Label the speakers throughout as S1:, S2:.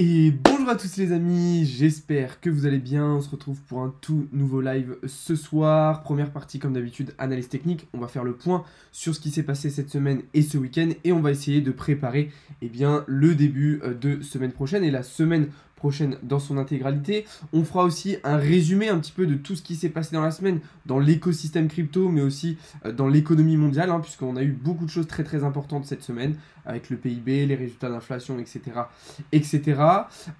S1: Et bonjour à tous les amis, j'espère que vous allez bien. On se retrouve pour un tout nouveau live ce soir. Première partie comme d'habitude, analyse technique. On va faire le point sur ce qui s'est passé cette semaine et ce week-end. Et on va essayer de préparer le début de semaine prochaine et la semaine prochaine dans son intégralité. On fera aussi un résumé un petit peu de tout ce qui s'est passé dans la semaine, dans l'écosystème crypto, mais aussi dans l'économie mondiale, puisqu'on a eu beaucoup de choses très très importantes cette semaine, avec le PIB, les résultats d'inflation, etc. etc.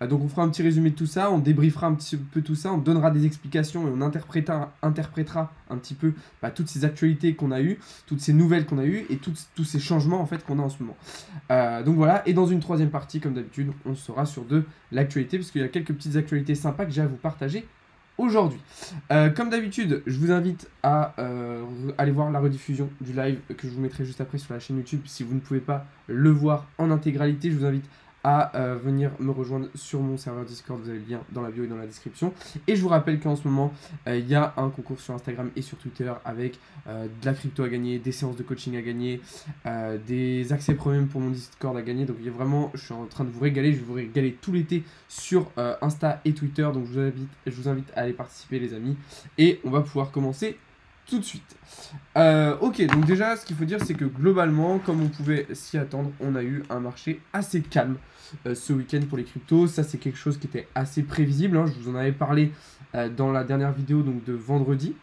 S1: Donc on fera un petit résumé de tout ça, on débriefera un petit peu tout ça, on donnera des explications et on interprétera un petit peu toutes ces actualités qu'on a eues, toutes ces nouvelles qu'on a eues et tous ces changements en fait qu'on a en ce moment. Donc voilà, et dans une troisième partie, comme d'habitude, on sera sur de l'actualité, parce qu'il y a quelques petites actualités sympas que j'ai à vous partager aujourd'hui. Comme d'habitude, je vous invite à aller voir la rediffusion du live que je vous mettrai juste après sur la chaîne YouTube. Si vous ne pouvez pas le voir en intégralité, je vous invite à venir me rejoindre sur mon serveur Discord. Vous avez le lien dans la bio et dans la description. Et je vous rappelle qu'en ce moment, il y a un concours sur Instagram et sur Twitter avec de la crypto à gagner, des séances de coaching à gagner, des accès premium pour mon Discord à gagner. Donc il y a vraiment, je suis en train de vous régaler. Je vais vous régaler tout l'été sur Insta et Twitter. Donc je vous invite à aller participer les amis. Et on va pouvoir commencer tout de suite. Ok, donc déjà, ce qu'il faut dire, c'est que globalement, comme on pouvait s'y attendre, on a eu un marché assez calme ce week-end pour les cryptos. Ça, c'est quelque chose qui était assez prévisible. Je vous en avais parlé dans la dernière vidéo donc de vendredi.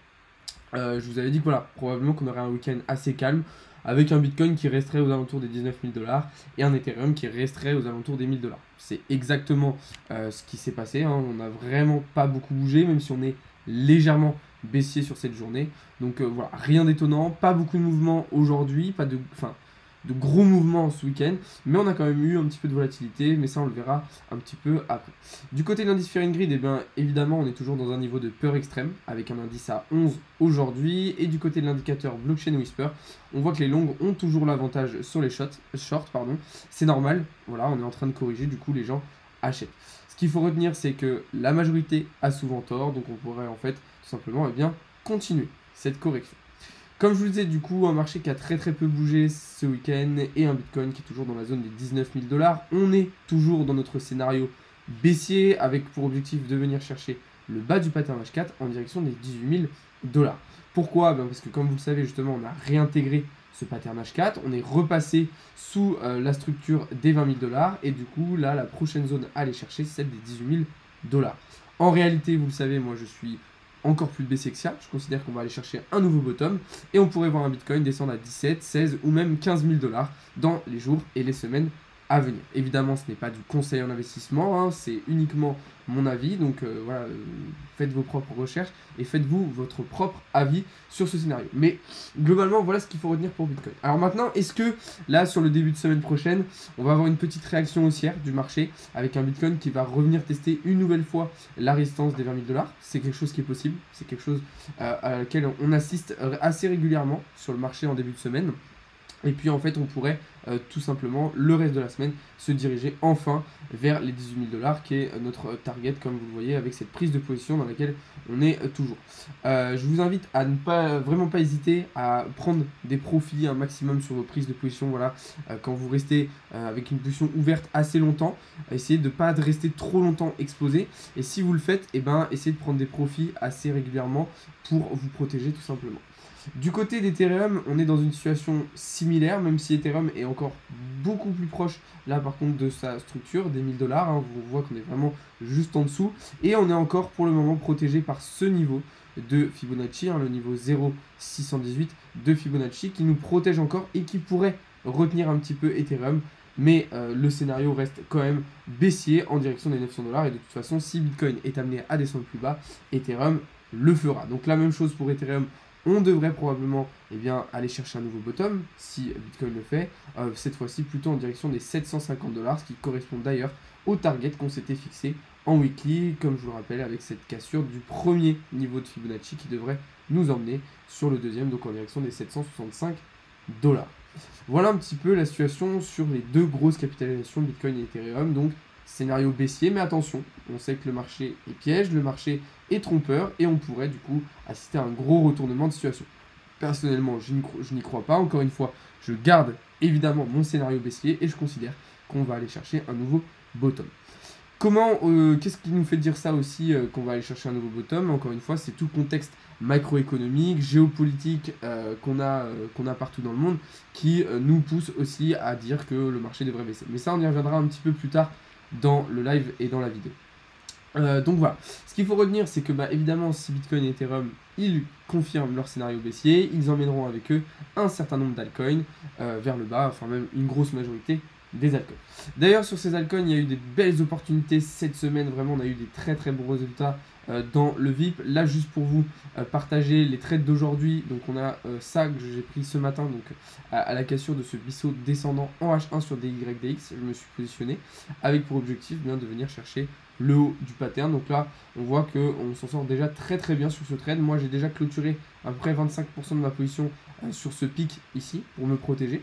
S1: Je vous avais dit que voilà, probablement qu'on aurait un week-end assez calme, avec un Bitcoin qui resterait aux alentours des 19 000 $ et un Ethereum qui resterait aux alentours des 1000 $. C'est exactement ce qui s'est passé. On n'a vraiment pas beaucoup bougé, même si on est légèrement baissier sur cette journée. Donc voilà, rien d'étonnant, pas beaucoup de mouvements aujourd'hui, pas de gros mouvements ce week-end, mais on a quand même eu un petit peu de volatilité, mais ça on le verra un petit peu après. Du côté de l'indice Fear and Greed, évidemment on est toujours dans un niveau de peur extrême, avec un indice à 11 aujourd'hui, et du côté de l'indicateur Blockchain Whisper, on voit que les longues ont toujours l'avantage sur les shorts, c'est normal, voilà, on est en train de corriger, du coup les gens achètent. Ce qu'il faut retenir, c'est que la majorité a souvent tort, donc on pourrait en fait tout simplement continuer cette correction. Comme je vous le disais, du coup, un marché qui a très peu bougé ce week-end et un Bitcoin qui est toujours dans la zone des 19 000 $. On est toujours dans notre scénario baissier avec pour objectif de venir chercher le bas du pattern H4 en direction des 18 000 $. Pourquoi ? Parce que comme vous le savez, justement, on a réintégré ce pattern H4, on est repassé sous la structure des 20 000 $ et du coup, là, la prochaine zone à aller chercher, c'est celle des 18 000 $. En réalité, vous le savez, moi, je suis encore plus baissier que ça. Je considère qu'on va aller chercher un nouveau bottom et on pourrait voir un Bitcoin descendre à 17, 16 ou même 15 000 $ dans les jours et les semaines à venir. Évidemment, ce n'est pas du conseil en investissement, c'est uniquement mon avis. Donc voilà, faites vos propres recherches et faites-vous votre propre avis sur ce scénario. Mais globalement, voilà ce qu'il faut retenir pour Bitcoin. Alors maintenant, est-ce que là, sur le début de semaine prochaine, on va avoir une petite réaction haussière du marché avec un Bitcoin qui va revenir tester une nouvelle fois la résistance des 20 000 $? C'est quelque chose qui est possible, c'est quelque chose à laquelle on assiste assez régulièrement sur le marché en début de semaine. Et puis en fait on pourrait tout simplement le reste de la semaine se diriger enfin vers les 18 000 $ qui est notre target, comme vous le voyez, avec cette prise de position dans laquelle on est toujours. Je vous invite à ne pas vraiment pas hésiter à prendre des profits un maximum sur vos prises de position. Voilà, quand vous restez avec une position ouverte assez longtemps, essayez de ne pas rester trop longtemps exposé, et si vous le faites, essayez de prendre des profits assez régulièrement pour vous protéger tout simplement. Du côté d'Ethereum, on est dans une situation similaire, même si Ethereum est encore beaucoup plus proche, là par contre, de sa structure, des 1000 $. Vous voyez qu'on est vraiment juste en dessous. Et on est encore pour le moment protégé par ce niveau de Fibonacci, le niveau 0,618 de Fibonacci, qui nous protège encore et qui pourrait retenir un petit peu Ethereum. Mais le scénario reste quand même baissier en direction des 900 $. Et de toute façon, si Bitcoin est amené à descendre plus bas, Ethereum le fera. Donc la même chose pour Ethereum. On devrait probablement aller chercher un nouveau bottom, si Bitcoin le fait, cette fois-ci plutôt en direction des 750 $, ce qui correspond d'ailleurs au target qu'on s'était fixé en weekly, comme je vous le rappelle, avec cette cassure du premier niveau de Fibonacci qui devrait nous emmener sur le deuxième, donc en direction des 765 $. Voilà un petit peu la situation sur les deux grosses capitalisations, Bitcoin et Ethereum. Donc scénario baissier, mais attention, on sait que le marché est piège, le marché est trompeur, et on pourrait du coup assister à un gros retournement de situation. Personnellement, je n'y crois pas. Encore une fois, je garde évidemment mon scénario baissier et je considère qu'on va aller chercher un nouveau bottom. Qu'est-ce qui nous fait dire ça aussi qu'on va aller chercher un nouveau bottom? Encore une fois, c'est tout le contexte macroéconomique, géopolitique qu'on a partout dans le monde qui nous pousse aussi à dire que le marché devrait baisser. Mais ça, on y reviendra un petit peu plus tard dans le live et dans la vidéo. Donc voilà, ce qu'il faut retenir, c'est que évidemment, si Bitcoin et Ethereum, ils confirment leur scénario baissier, ils emmèneront avec eux un certain nombre d'altcoins vers le bas, enfin même une grosse majorité des altcoins. D'ailleurs, sur ces altcoins, il y a eu des belles opportunités cette semaine, vraiment, on a eu des très très bons résultats dans le VIP. Là, juste pour vous partager les trades d'aujourd'hui, donc on a ça que j'ai pris ce matin, donc à la cassure de ce Bissau descendant en H1 sur DYDX, je me suis positionné avec pour objectif bien de venir chercher le haut du pattern. Donc là, on voit qu'on s'en sort déjà très très bien sur ce trade. Moi, j'ai déjà clôturé à peu près 25% de ma position sur ce pic ici pour me protéger.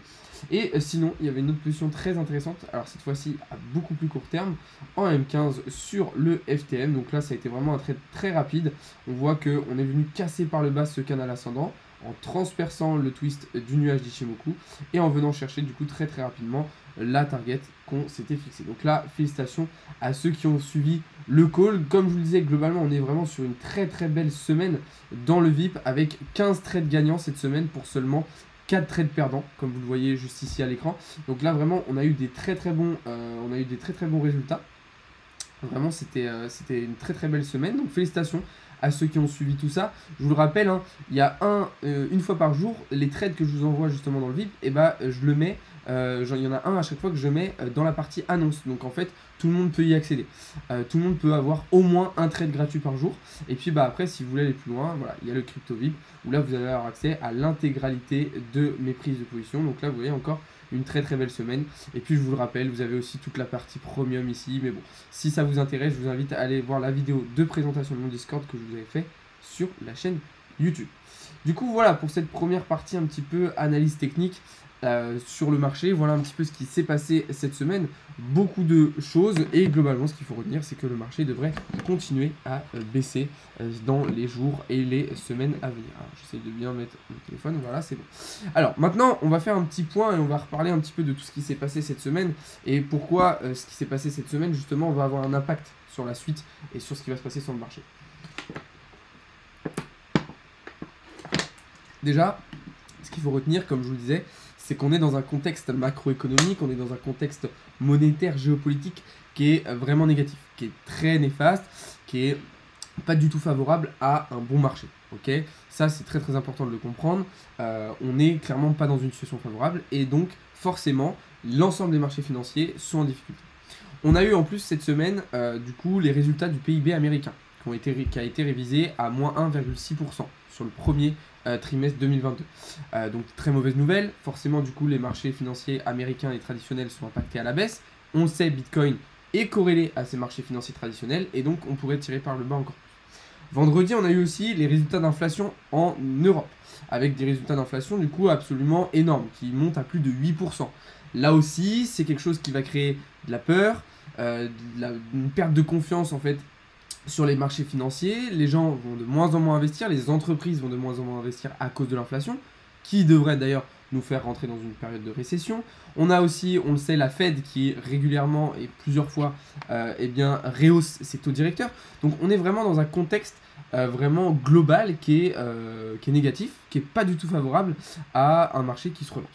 S1: Et sinon, il y avait une autre position très intéressante, alors cette fois-ci à beaucoup plus court terme, en M15 sur le FTM. Donc là, ça a été vraiment un trade très rapide. On voit qu'on est venu casser par le bas ce canal ascendant, en transperçant le twist du nuage d'Ichimoku et en venant chercher du coup très très rapidement la target qu'on s'était fixée. Donc là, félicitations à ceux qui ont suivi le call. Comme je vous le disais, globalement, on est vraiment sur une très très belle semaine dans le VIP avec 15 trades gagnants cette semaine pour seulement 4 trades perdants, comme vous le voyez juste ici à l'écran. Donc là, vraiment, on a eu des très très bons résultats. Vraiment, c'était une très très belle semaine. Donc félicitations à ceux qui ont suivi tout ça. Je vous le rappelle, hein, il y a une fois par jour, les trades que je vous envoie justement dans le VIP, et je le mets, il y en a un à chaque fois que je mets dans la partie annonce. Donc en fait, tout le monde peut y accéder. Tout le monde peut avoir au moins un trade gratuit par jour. Et puis après, si vous voulez aller plus loin, voilà, il y a le crypto VIP où là vous allez avoir accès à l'intégralité de mes prises de position. Donc là, vous voyez encore une très très belle semaine. Et puis je vous le rappelle, vous avez aussi toute la partie premium ici. Mais bon, si ça vous intéresse, je vous invite à aller voir la vidéo de présentation de mon Discord que je vous avais fait sur la chaîne YouTube. Du coup, voilà pour cette première partie un petit peu analyse technique sur le marché. Voilà un petit peu ce qui s'est passé cette semaine. Beaucoup de choses et globalement, ce qu'il faut retenir, c'est que le marché devrait continuer à baisser dans les jours et les semaines à venir. J'essaie de bien mettre mon téléphone, voilà, c'est bon. Alors maintenant, on va faire un petit point et on va reparler un petit peu de tout ce qui s'est passé cette semaine et pourquoi ce qui s'est passé cette semaine, justement, va avoir un impact sur la suite et sur ce qui va se passer sur le marché. Déjà, ce qu'il faut retenir, comme je vous le disais, c'est qu'on est dans un contexte macroéconomique, on est dans un contexte monétaire, géopolitique qui est vraiment négatif, qui est très néfaste, qui est pas du tout favorable à un bon marché. Okay, ça, c'est très très important de le comprendre. On n'est clairement pas dans une situation favorable et donc forcément, l'ensemble des marchés financiers sont en difficulté. On a eu en plus cette semaine, du coup, les résultats du PIB américain qui a été révisé à moins 1,6% sur le premier trimestre 2022. Donc très mauvaise nouvelle, forcément du coup les marchés financiers américains et traditionnels sont impactés à la baisse. On le sait, Bitcoin est corrélé à ces marchés financiers traditionnels et donc on pourrait tirer par le bas encore plus. Vendredi, on a eu aussi les résultats d'inflation en Europe, avec des résultats d'inflation du coup absolument énormes, qui montent à plus de 8%. Là aussi, c'est quelque chose qui va créer de la peur, une perte de confiance en fait sur les marchés financiers. Les gens vont de moins en moins investir, les entreprises vont de moins en moins investir à cause de l'inflation, qui devrait d'ailleurs nous faire rentrer dans une période de récession. On a aussi, on le sait, la Fed qui régulièrement et plusieurs fois rehausse ses taux directeurs. Donc on est vraiment dans un contexte vraiment global qui est négatif, qui n'est pas du tout favorable à un marché qui se relance.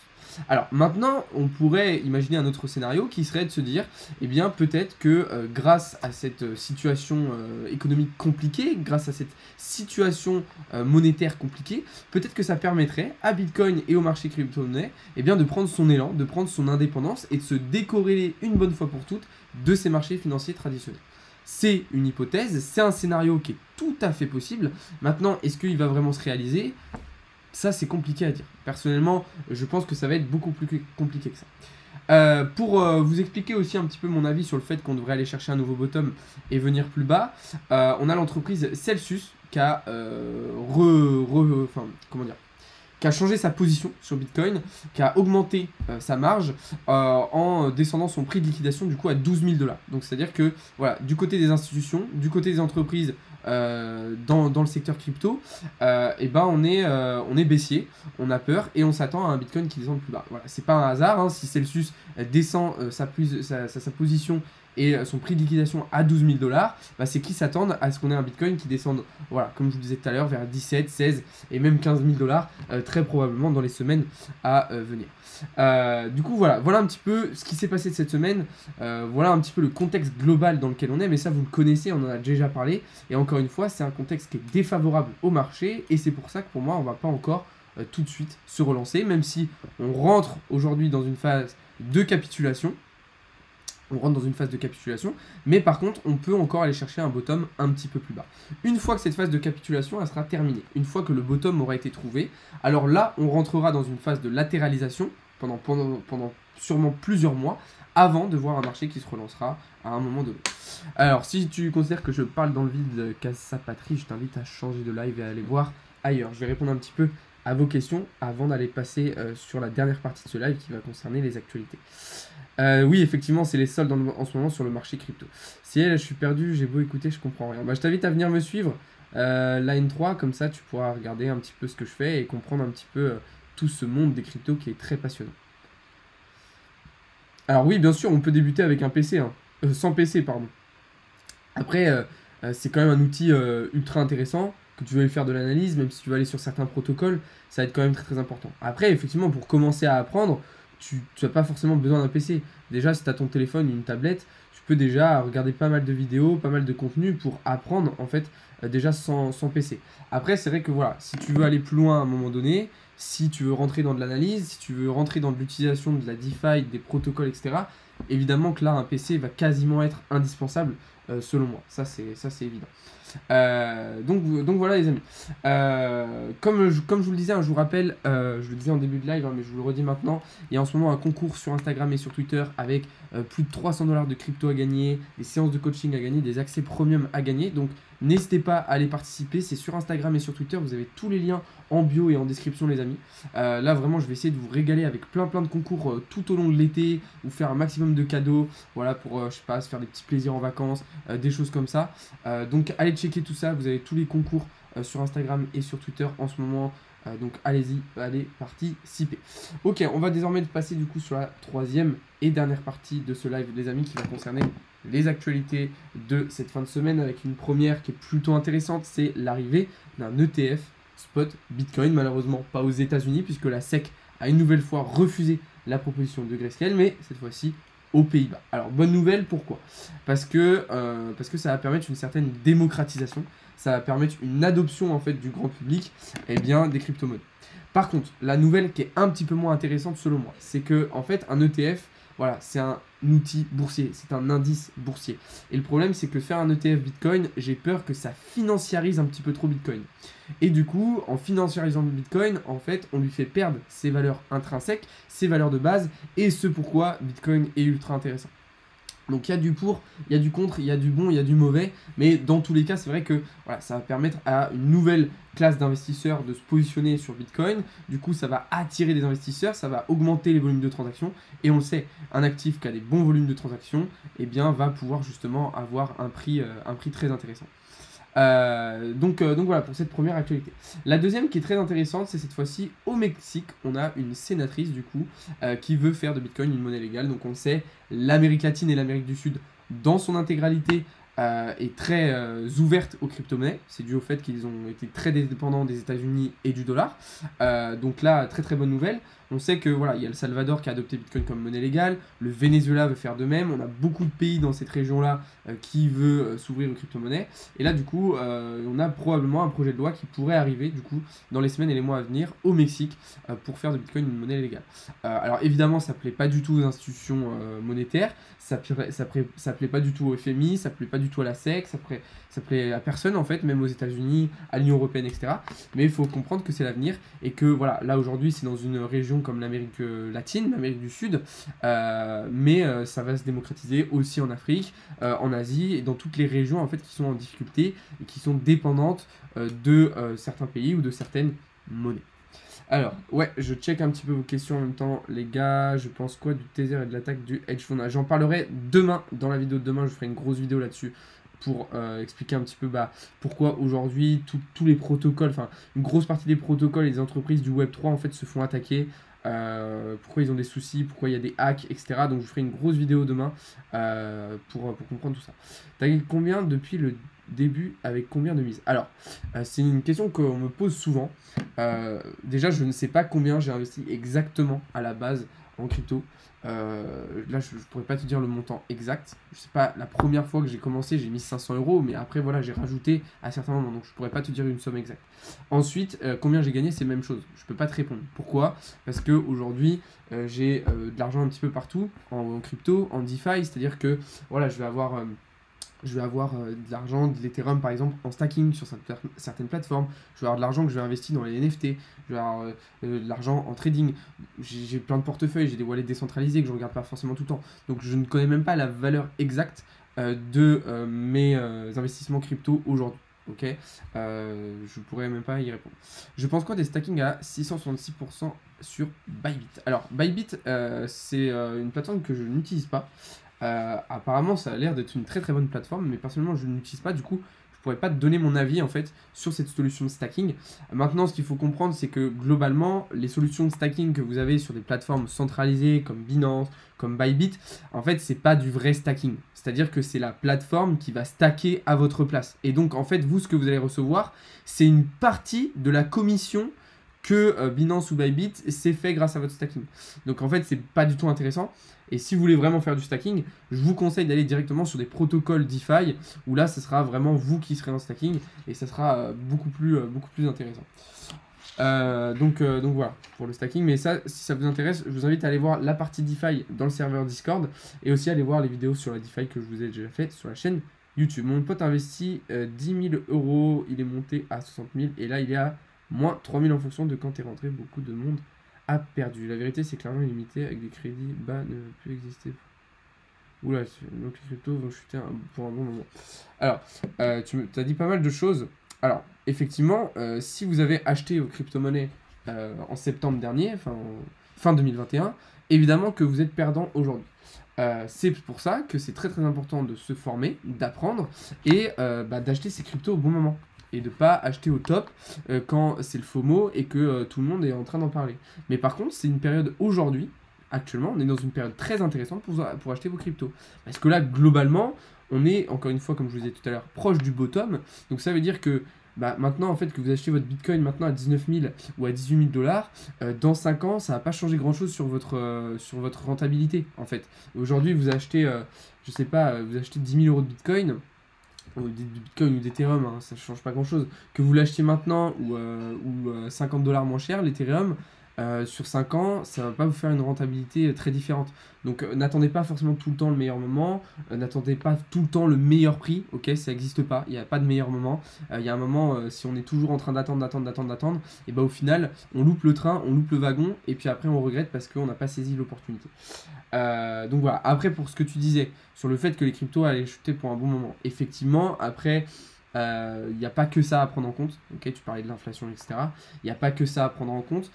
S1: Alors maintenant, on pourrait imaginer un autre scénario qui serait de se dire, eh bien peut-être que grâce à cette situation économique compliquée, grâce à cette situation monétaire compliquée, peut-être que ça permettrait à Bitcoin et au marché crypto-monnaie de prendre son élan, de prendre son indépendance et de se décorréler une bonne fois pour toutes de ces marchés financiers traditionnels. C'est une hypothèse, c'est un scénario qui est tout à fait possible. Maintenant, est-ce qu'il va vraiment se réaliser ? Ça, c'est compliqué à dire. Personnellement, je pense que ça va être beaucoup plus compliqué que ça. Pour vous expliquer aussi un petit peu mon avis sur le fait qu'on devrait aller chercher un nouveau bottom et venir plus bas, on a l'entreprise Celsius qui a, qui a changé sa position sur Bitcoin, qui a augmenté sa marge en descendant son prix de liquidation du coup à 12 000 $. Donc c'est-à-dire que voilà, du côté des institutions, du côté des entreprises dans le secteur crypto, on est baissier, on a peur et on s'attend à un Bitcoin qui descend plus bas. Voilà, c'est pas un hasard, hein, si Celsius descend sa position et son prix de liquidation à 12 000 $, bah, c'est qu'ils s'attendent à ce qu'on ait un Bitcoin qui descende, voilà, comme je vous disais tout à l'heure, vers 17, 16 et même 15 000 $, très probablement dans les semaines à venir. Du coup, voilà un petit peu ce qui s'est passé de cette semaine, voilà un petit peu le contexte global dans lequel on est, mais ça vous le connaissez, on en a déjà parlé, et encore une fois, c'est un contexte qui est défavorable au marché, et c'est pour ça que pour moi, on va pas encore tout de suite se relancer, même si on rentre aujourd'hui dans une phase de capitulation. Mais par contre, on peut encore aller chercher un bottom un petit peu plus bas. Une fois que cette phase de capitulation, elle sera terminée, une fois que le bottom aura été trouvé, alors là, on rentrera dans une phase de latéralisation pendant sûrement plusieurs mois, avant de voir un marché qui se relancera à un moment donné. Alors, si tu considères que je parle dans le vide, casse sa patrie, je t'invite à changer de live et à aller voir ailleurs. Je vais répondre un petit peu à vos questions avant d'aller passer sur la dernière partie de ce live qui va concerner les actualités. Oui, effectivement, c'est les soldes en ce moment sur le marché crypto. Si je suis perdu, j'ai beau écouter, je comprends rien. Bah, je t'invite à venir me suivre, Line 3, comme ça tu pourras regarder un petit peu ce que je fais et comprendre un petit peu tout ce monde des cryptos qui est très passionnant. Alors oui, bien sûr, on peut débuter avec un PC, hein. Sans PC, pardon. Après, c'est quand même un outil ultra intéressant, que tu veux faire de l'analyse, même si tu veux aller sur certains protocoles, ça va être quand même très très important. Après, effectivement, pour commencer à apprendre, tu n'as pas forcément besoin d'un PC. Déjà, si tu as ton téléphone ou une tablette, tu peux déjà regarder pas mal de vidéos, pas mal de contenu pour apprendre, en fait, déjà sans PC. Après, c'est vrai que voilà, si tu veux aller plus loin à un moment donné, si tu veux rentrer dans de l'analyse, si tu veux rentrer dans de l'utilisation de la DeFi, des protocoles, etc., évidemment que là, un PC va quasiment être indispensable, selon moi. Ça, c'est évident. Donc voilà les amis. Comme je vous le disais, hein, je vous rappelle, je le disais en début de live, hein, mais je vous le redis maintenant, il y a en ce moment un concours sur Instagram et sur Twitter avec plus de 300 $ de crypto à gagner, des séances de coaching à gagner, des accès premium à gagner. Donc n'hésitez pas à aller participer, c'est sur Instagram et sur Twitter, vous avez tous les liens en bio et en description les amis. Là vraiment je vais essayer de vous régaler avec plein de concours tout au long de l'été, vous faire un maximum de cadeaux, voilà pour je sais pas, se faire des petits plaisirs en vacances, des choses comme ça. Donc allez checker tout ça, vous avez tous les concours sur Instagram et sur Twitter en ce moment. Donc allez-y, allez participer. Ok, on va désormais passer du coup sur la troisième et dernière partie de ce live les amis qui va concerner les actualités de cette fin de semaine avec une première qui est plutôt intéressante, c'est l'arrivée d'un ETF spot Bitcoin, malheureusement pas aux États-Unis puisque la SEC a une nouvelle fois refusé la proposition de Grayscale, mais cette fois-ci aux Pays-Bas. Alors bonne nouvelle, pourquoi ? Parce que ça va permettre une certaine démocratisation, ça va permettre une adoption en fait du grand public des crypto-monnaies. Par contre, la nouvelle qui est un petit peu moins intéressante selon moi, c'est que en fait un ETF, voilà, c'est un outil boursier, c'est un indice boursier. Et le problème, c'est que faire un ETF Bitcoin, j'ai peur que ça financiarise un petit peu trop Bitcoin. Et du coup, en financiarisant le Bitcoin, en fait, on lui fait perdre ses valeurs intrinsèques, ses valeurs de base, et ce pourquoi Bitcoin est ultra intéressant. Donc il y a du pour, il y a du contre, il y a du bon, il y a du mauvais, mais dans tous les cas, c'est vrai que voilà, ça va permettre à une nouvelle classe d'investisseurs de se positionner sur Bitcoin. Du coup, ça va attirer des investisseurs, ça va augmenter les volumes de transactions, et on le sait, un actif qui a des bons volumes de transactions, va pouvoir justement avoir un prix très intéressant. Donc voilà pour cette première actualité. La deuxième qui est très intéressante, c'est cette fois-ci au Mexique, on a une sénatrice du coup qui veut faire de Bitcoin une monnaie légale. Donc on le sait, l'Amérique latine et l'Amérique du Sud dans son intégralité est très ouverte aux crypto-monnaies. C'est dû au fait qu'ils ont été très dépendants des États-Unis et du dollar. Donc là, très bonne nouvelle. On sait que voilà, il y a le Salvador qui a adopté Bitcoin comme monnaie légale, le Venezuela veut faire de même, on a beaucoup de pays dans cette région-là qui veut s'ouvrir aux crypto-monnaies. Et là, du coup, on a probablement un projet de loi qui pourrait arriver, du coup, dans les semaines et les mois à venir au Mexique pour faire de Bitcoin une monnaie légale. Alors évidemment, ça plaît pas du tout aux institutions monétaires, ça plaît pas du tout au FMI, ça plaît pas du tout à la SEC, ça plaît à personne en fait, même aux États-Unis, à l'Union Européenne, etc. Mais il faut comprendre que c'est l'avenir et que voilà, là aujourd'hui, c'est dans une région comme l'Amérique latine, l'Amérique du Sud, mais ça va se démocratiser aussi en Afrique, en Asie et dans toutes les régions en fait qui sont en difficulté et qui sont dépendantes de certains pays ou de certaines monnaies. Alors, ouais, je check un petit peu vos questions en même temps, les gars. Je pense quoi du Tether et de l'attaque du hedge fund? J'en parlerai demain, dans la vidéo de demain, je ferai une grosse vidéo là-dessus pour expliquer un petit peu pourquoi aujourd'hui tous les protocoles, enfin une grosse partie des protocoles et des entreprises du Web3 en fait se font attaquer pourquoi ils ont des soucis, pourquoi il y a des hacks, etc. Donc je ferai une grosse vidéo demain pour comprendre tout ça. T'as gagné combien depuis le début avec combien de mises? Alors, c'est une question qu'on me pose souvent. Déjà, je ne sais pas combien j'ai investi exactement à la base en crypto. Là, je pourrais pas te dire le montant exact. Je sais pas, la première fois que j'ai commencé, j'ai mis 500 euros, mais après, voilà, j'ai rajouté à certains moments, donc je pourrais pas te dire une somme exacte. Ensuite, combien j'ai gagné, c'est la même chose. Je peux pas te répondre. Pourquoi? Parce que aujourd'hui, j'ai de l'argent un petit peu partout, en crypto, en DeFi, c'est-à-dire que, voilà, je vais avoir de l'argent, de l'Ethereum par exemple, en stacking sur certaines plateformes. Je vais avoir de l'argent que je vais investir dans les NFT. Je vais avoir de l'argent en trading. J'ai plein de portefeuilles, j'ai des wallets décentralisés que je ne regarde pas forcément tout le temps. Donc je ne connais même pas la valeur exacte de mes investissements crypto aujourd'hui. Ok, je pourrais même pas y répondre. Je pense quoi des stackings à 666% sur Bybit? Alors Bybit, c'est une plateforme que je n'utilise pas. Apparemment, ça a l'air d'être une très très bonne plateforme, mais personnellement, je ne l'utilise pas. Du coup, je pourrais pas te donner mon avis en fait sur cette solution de stacking. Maintenant, ce qu'il faut comprendre, c'est que globalement, les solutions de stacking que vous avez sur des plateformes centralisées comme Binance, comme Bybit, en fait, c'est pas du vrai stacking. C'est-à-dire que c'est la plateforme qui va stacker à votre place. Et donc, en fait, vous, ce que vous allez recevoir, c'est une partie de la commission que Binance ou Bybit c'est fait grâce à votre stacking. Donc en fait, c'est pas du tout intéressant. Et si vous voulez vraiment faire du stacking, je vous conseille d'aller directement sur des protocoles DeFi où là, ce sera vraiment vous qui serez en stacking et ça sera beaucoup plus intéressant. Donc voilà pour le stacking. Mais ça, si ça vous intéresse, je vous invite à aller voir la partie DeFi dans le serveur Discord et aussi aller voir les vidéos sur la DeFi que je vous ai déjà fait sur la chaîne YouTube. Mon pote a investi 10 000 euros, il est monté à 60 000 et là, il est à moins 3 000 en fonction de quand tu es rentré. Beaucoup de monde a perdu. La vérité, c'est que l'argent illimité avec des crédits bas ne peut plus exister. Oula, donc les cryptos vont chuter pour un bon moment. Alors, tu as dit pas mal de choses. Alors, effectivement, si vous avez acheté vos crypto-monnaies en septembre dernier, fin 2021, évidemment que vous êtes perdant aujourd'hui. C'est pour ça que c'est très très important de se former, d'apprendre et d'acheter ces cryptos au bon moment. Et de pas acheter au top quand c'est le FOMO et que tout le monde est en train d'en parler. Mais par contre, c'est une période aujourd'hui, actuellement, on est dans une période très intéressante pour acheter vos cryptos. Parce que là, globalement, on est, encore une fois, comme je vous disais tout à l'heure, proche du bottom. Donc ça veut dire que maintenant, en fait, que vous achetez votre Bitcoin maintenant à 19 000 ou à 18 000 dollars, dans 5 ans, ça va pas changer grand-chose sur votre rentabilité, en fait. Aujourd'hui, vous achetez, je sais pas, vous achetez 10 000 euros de Bitcoin, du Bitcoin ou d'Ethereum, hein, ça ne change pas grand chose. Que vous l'achetiez maintenant ou 50 dollars moins cher, l'Ethereum, sur 5 ans, ça va pas vous faire une rentabilité très différente. Donc n'attendez pas forcément tout le temps le meilleur moment, n'attendez pas tout le temps le meilleur prix, ok, ça n'existe pas, il n'y a pas de meilleur moment. Il y a un moment, si on est toujours en train d'attendre, et au final, on loupe le train, on loupe le wagon, et puis après on regrette parce qu'on n'a pas saisi l'opportunité. Donc voilà, après pour ce que tu disais, sur le fait que les cryptos allaient chuter pour un bon moment, effectivement, après... Il n'y a pas que ça à prendre en compte, ok, tu parlais de l'inflation, etc. Il n'y a pas que ça à prendre en compte.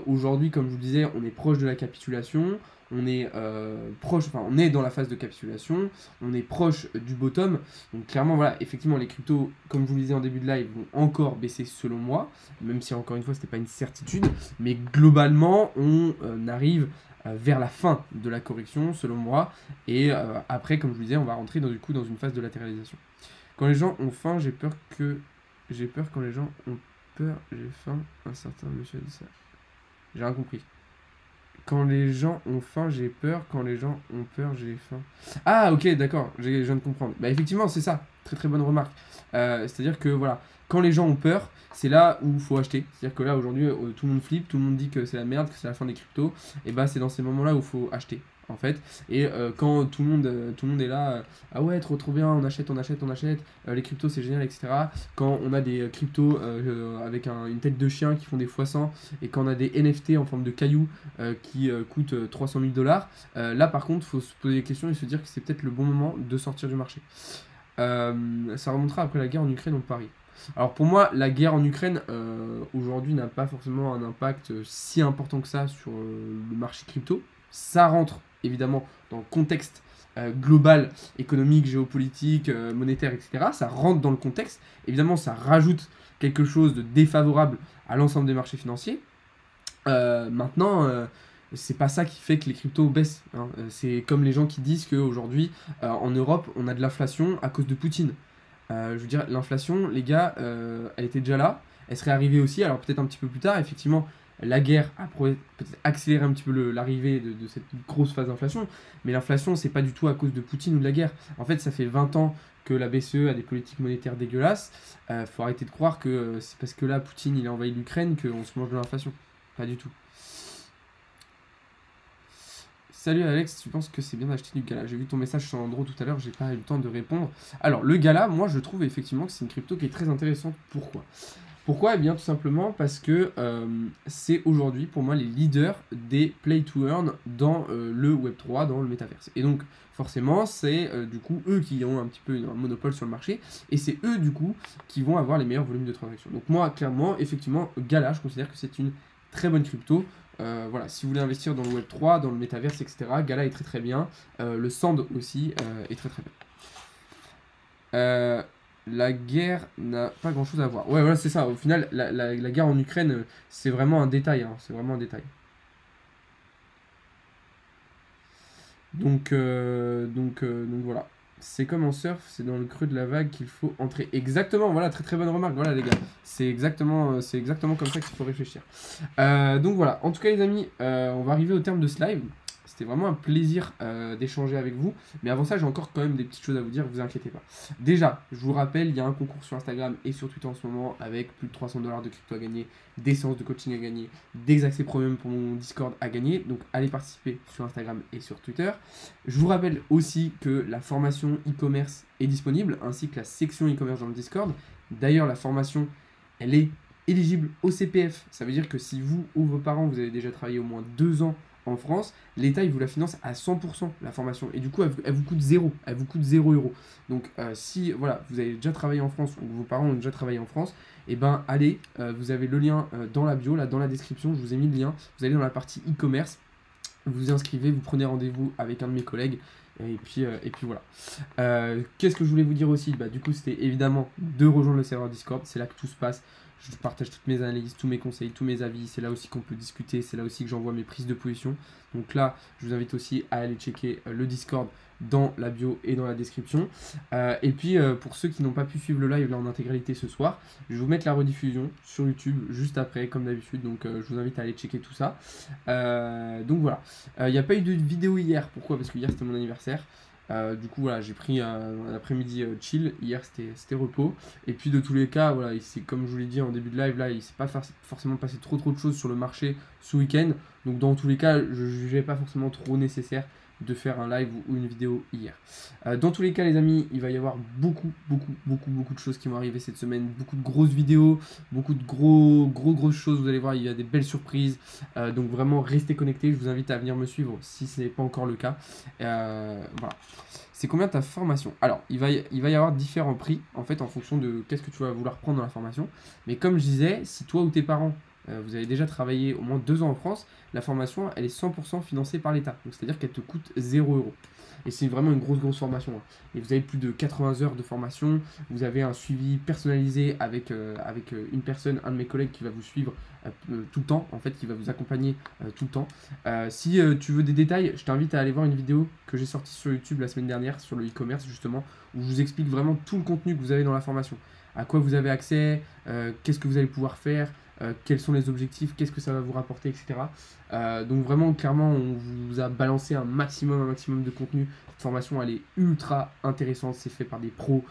S1: Aujourd'hui, comme je vous disais, on est proche de la capitulation, on est on est dans la phase de capitulation, on est proche du bottom. Donc clairement, voilà, effectivement, les cryptos, comme je vous le disais en début de live, vont encore baisser selon moi, même si encore une fois, c'était pas une certitude. Mais globalement, on arrive vers la fin de la correction, selon moi. Et après, comme je vous le disais, on va rentrer dans une phase de latéralisation. Quand les gens ont faim, j'ai peur quand les gens ont peur, j'ai faim. Un certain monsieur a dit ça. J'ai rien compris. Quand les gens ont faim, j'ai peur. Quand les gens ont peur, j'ai faim. Ah, ok, d'accord, je viens de comprendre. Bah, effectivement, c'est ça. Très très bonne remarque. C'est-à-dire que voilà, quand les gens ont peur, c'est là où il faut acheter. C'est-à-dire que là, aujourd'hui, tout le monde flippe, tout le monde dit que c'est la merde, que c'est la fin des cryptos. Et bah, c'est dans ces moments-là où il faut acheter. En fait, et quand tout le monde est là, ah ouais, trop bien, on achète, les cryptos c'est génial, etc. Quand on a des cryptos avec une tête de chien qui font des x100, et quand on a des NFT en forme de cailloux qui coûtent 300 000 dollars, là par contre, il faut se poser des questions et se dire que c'est peut-être le bon moment de sortir du marché. Ça remontera après la guerre en Ukraine, on parie. Alors pour moi, la guerre en Ukraine aujourd'hui n'a pas forcément un impact si important que ça sur le marché crypto. Ça rentre évidemment dans le contexte global, économique, géopolitique, monétaire, etc. Ça rentre dans le contexte. Évidemment, ça rajoute quelque chose de défavorable à l'ensemble des marchés financiers. Maintenant, c'est pas ça qui fait que les cryptos baissent, hein. C'est comme les gens qui disent qu'aujourd'hui, en Europe, on a de l'inflation à cause de Poutine. Je veux dire, l'inflation, les gars, elle était déjà là. Elle serait arrivée aussi, alors peut-être un petit peu plus tard. Effectivement, la guerre a peut-être accéléré un petit peu l'arrivée de cette grosse phase d'inflation. Mais l'inflation, c'est pas du tout à cause de Poutine ou de la guerre. En fait, ça fait 20 ans que la BCE a des politiques monétaires dégueulasses. Faut arrêter de croire que c'est parce que là, Poutine, il a envahi l'Ukraine qu'on se mange de l'inflation. Pas du tout. Salut Alex, tu penses que c'est bien d'acheter du Gala? J'ai vu ton message sur Andro tout à l'heure, j'ai pas eu le temps de répondre. Alors, le Gala, moi je trouve effectivement que c'est une crypto qui est très intéressante. Pourquoi? Pourquoi? Eh bien, tout simplement parce que c'est aujourd'hui pour moi les leaders des play to earn dans le Web3, dans le métaverse. Et donc, forcément, c'est du coup eux qui ont un petit peu un monopole sur le marché et c'est eux du coup qui vont avoir les meilleurs volumes de transactions. Donc, moi, clairement, effectivement, Gala, je considère que c'est une très bonne crypto. Voilà, si vous voulez investir dans le Web3, dans le métaverse, etc., Gala est très très bien. Le Sand aussi est très très bien. La guerre n'a pas grand chose à voir. Ouais, voilà, c'est ça. Au final, la guerre en Ukraine, c'est vraiment un détail, hein. C'est vraiment un détail. Donc voilà. C'est comme en surf, c'est dans le creux de la vague qu'il faut entrer. Exactement, voilà, très très bonne remarque. Voilà, les gars. C'est exactement comme ça qu'il faut réfléchir. Donc voilà. En tout cas, les amis, on va arriver au terme de ce live. C'était vraiment un plaisir d'échanger avec vous. Mais avant ça, j'ai encore quand même des petites choses à vous dire, vous inquiétez pas. Déjà, je vous rappelle, il y a un concours sur Instagram et sur Twitter en ce moment avec plus de 300 $ de crypto à gagner, des séances de coaching à gagner, des accès premium pour mon Discord à gagner. Donc allez participer sur Instagram et sur Twitter. Je vous rappelle aussi que la formation e-commerce est disponible, ainsi que la section e-commerce dans le Discord. D'ailleurs, la formation, elle est éligible au CPF. Ça veut dire que si vous ou vos parents, vous avez déjà travaillé au moins 2 ans en France, l'État il vous la finance à 100% la formation et du coup elle vous coûte 0, elle vous coûte 0 euros. Donc si voilà, vous avez déjà travaillé en France ou vos parents ont déjà travaillé en France, et ben allez, vous avez le lien dans la bio, là dans la description, je vous ai mis le lien, vous allez dans la partie e-commerce, vous vous inscrivez, vous prenez rendez-vous avec un de mes collègues. Et puis voilà. Qu'est-ce que je voulais vous dire aussi? Bah, du coup, c'était évidemment de rejoindre le serveur Discord. C'est là que tout se passe. Je partage toutes mes analyses, tous mes conseils, tous mes avis. C'est là aussi qu'on peut discuter. C'est là aussi que j'envoie mes prises de position. Donc là, je vous invite aussi à aller checker le Discord dans la bio et dans la description. Et puis, pour ceux qui n'ont pas pu suivre le live là en intégralité ce soir, je vais vous mettre la rediffusion sur YouTube juste après, comme d'habitude. Donc, je vous invite à aller checker tout ça. Donc voilà. Il n'y a pas eu de vidéo hier. Pourquoi? Parce que hier, c'était mon anniversaire. Du coup, voilà, j'ai pris un après-midi chill. Hier, c'était repos. Et puis, de tous les cas, voilà, c'est comme je vous l'ai dit en début de live, là, il ne s'est pas forcément passé trop de choses sur le marché ce week-end. Donc, dans tous les cas, je ne jugeais pas forcément trop nécessaire de faire un live ou une vidéo hier. Dans tous les cas, les amis, il va y avoir beaucoup de choses qui vont arriver cette semaine. Beaucoup de grosses vidéos, beaucoup de grosses choses. Vous allez voir, il y a des belles surprises. Donc vraiment, restez connectés. Je vous invite à venir me suivre si ce n'est pas encore le cas. Voilà. C'est combien ta formation? Alors, il va y avoir différents prix, en fait, en fonction de qu'est-ce que tu vas vouloir prendre dans la formation. Mais comme je disais, si toi ou tes parents, vous avez déjà travaillé au moins 2 ans en France, la formation, elle est 100% financée par l'État. Donc, c'est-à-dire qu'elle te coûte 0 euros. Et c'est vraiment une grosse formation, hein. Et vous avez plus de 80 heures de formation. Vous avez un suivi personnalisé avec une personne, un de mes collègues qui va vous suivre tout le temps, en fait, qui va vous accompagner tout le temps. Si tu veux des détails, je t'invite à aller voir une vidéo que j'ai sortie sur YouTube la semaine dernière sur le e-commerce, justement, où je vous explique vraiment tout le contenu que vous avez dans la formation. À quoi vous avez accès, qu'est-ce que vous allez pouvoir faire, quels sont les objectifs, qu'est-ce que ça va vous rapporter, etc. Donc vraiment, clairement, on vous a balancé un maximum de contenu. Cette formation, elle est ultra intéressante. C'est fait par des pros,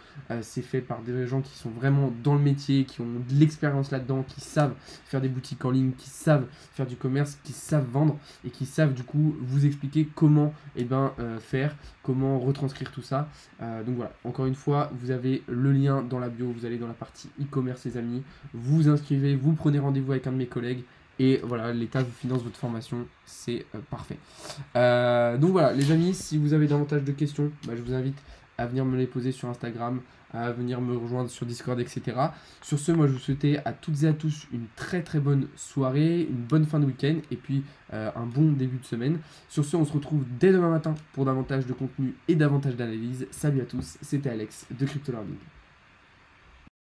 S1: c'est fait par des gens qui sont vraiment dans le métier, qui ont de l'expérience là-dedans, qui savent faire des boutiques en ligne, qui savent faire du commerce, qui savent vendre et qui savent du coup vous expliquer comment faire, comment retranscrire tout ça. Donc voilà, encore une fois, vous avez le lien dans la bio, vous allez dans la partie e-commerce, les amis, vous vous inscrivez, vous prenez rendez-vous avec un de mes collègues. Et voilà, l'État vous finance votre formation, c'est parfait. Donc voilà, les amis, si vous avez davantage de questions, je vous invite à venir me les poser sur Instagram, à venir me rejoindre sur Discord, etc. Sur ce, moi je vous souhaitais à toutes et à tous une très bonne soirée, une bonne fin de week-end et puis un bon début de semaine. Sur ce, on se retrouve dès demain matin pour davantage de contenu et davantage d'analyse. Salut à tous, c'était Alex de Crypto Learning.